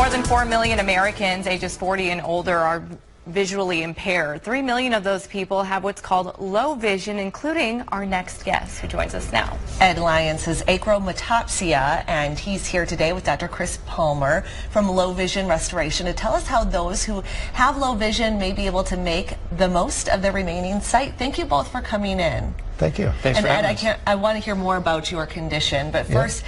More than 4 million Americans ages 40 and older are visually impaired. 3 million of those people have what's called low vision, including our next guest who joins us now. Ed Lyons has achromatopsia, and he's here today with Dr. Chris Palmer from Low Vision Restoration to tell us how those who have low vision may be able to make the most of their remaining sight. Thank you both for coming in. Thank you. Thanks for having us. I want to hear more about your condition, but first,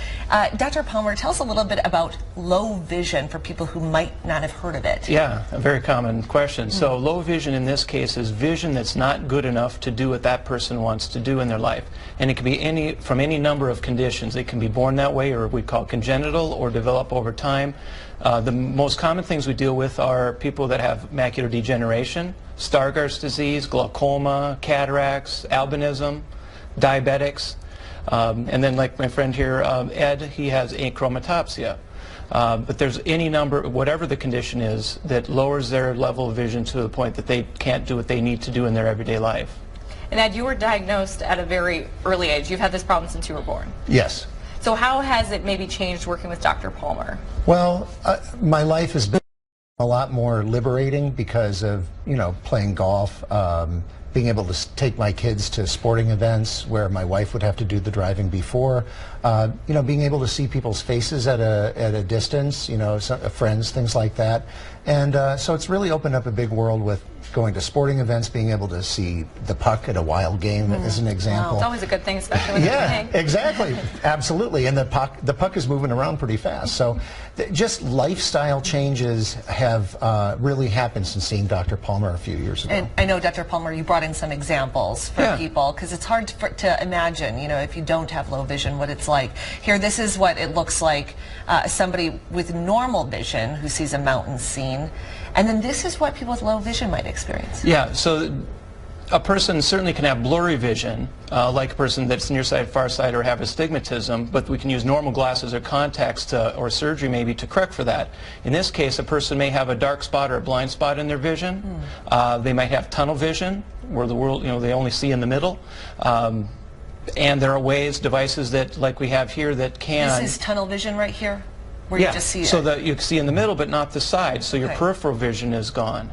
Dr. Palmer, tell us a little bit about low vision for people who might not have heard of it. Yeah, a very common question. So low vision in this case is vision that's not good enough to do what that person wants to do in their life. And it can be from any number of conditions. It can be born that way, or we call congenital, or develop over time. The most common things we deal with are people that have macular degeneration, Stargardt's disease, glaucoma, cataracts, albinism, diabetics, and then like my friend here, Ed, he has achromatopsia. But there's any number, whatever the condition is, that lowers their level of vision to the point that they can't do what they need to do in their everyday life. And Ed, you were diagnosed at a very early age. You've had this problem since you were born. Yes. So how has it maybe changed working with Dr. Palmer? Well, my life has been a lot more liberating because of, playing golf, being able to take my kids to sporting events where my wife would have to do the driving before, being able to see people's faces at a distance, friends, things like that. And so it's really opened up a big world with going to sporting events, being able to see the puck at a wild game as an example. Wow. It's always a good thing, especially when yeah, it's playing. Exactly. Absolutely. And the puck is moving around pretty fast. So just lifestyle changes have really happened since seeing Dr. Palmer a few years ago. And I know, Dr. Palmer, you brought in some examples for people, because it's hard to imagine, if you don't have low vision, what it's like. Here, this is what it looks like, somebody with normal vision who sees a mountain scene. And then this is what people with low vision might experience. Yeah, so a person certainly can have blurry vision, like a person that's nearsighted, farsighted, or have astigmatism, but we can use normal glasses or contacts or surgery maybe to correct for that. In this case, a person may have a dark spot or a blind spot in their vision. They might have tunnel vision, where the world, they only see in the middle. And there are devices that, like we have here, that can... This is tunnel vision right here? Where you just see it. So that you see in the middle but not the side, so your peripheral vision is gone.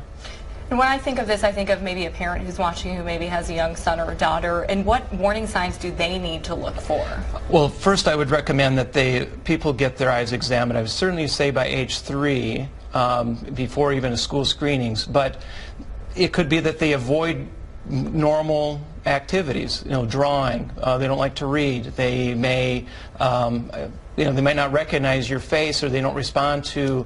And when I think of this, I think of maybe a parent who's watching who maybe has a young son or a daughter, and what warning signs do they need to look for? Well, first I would recommend that people get their eyes examined. I would certainly say by age 3, before even school screenings, but it could be that they avoid normal activities, drawing. They don't like to read. They may, they might not recognize your face, or they don't respond to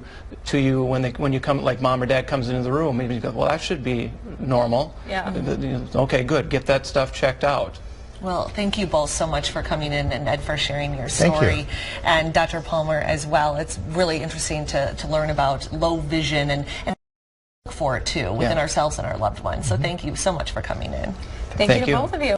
you when you come, like mom or dad comes into the room. Maybe you go, well, that should be normal. Yeah. Okay, good. Get that stuff checked out. Well, thank you both so much for coming in, and Ed for sharing your story. Thank you. And Dr. Palmer as well. It's really interesting to learn about low vision and look for it too within ourselves and our loved ones. So thank you so much for coming in. Thank you to both of you.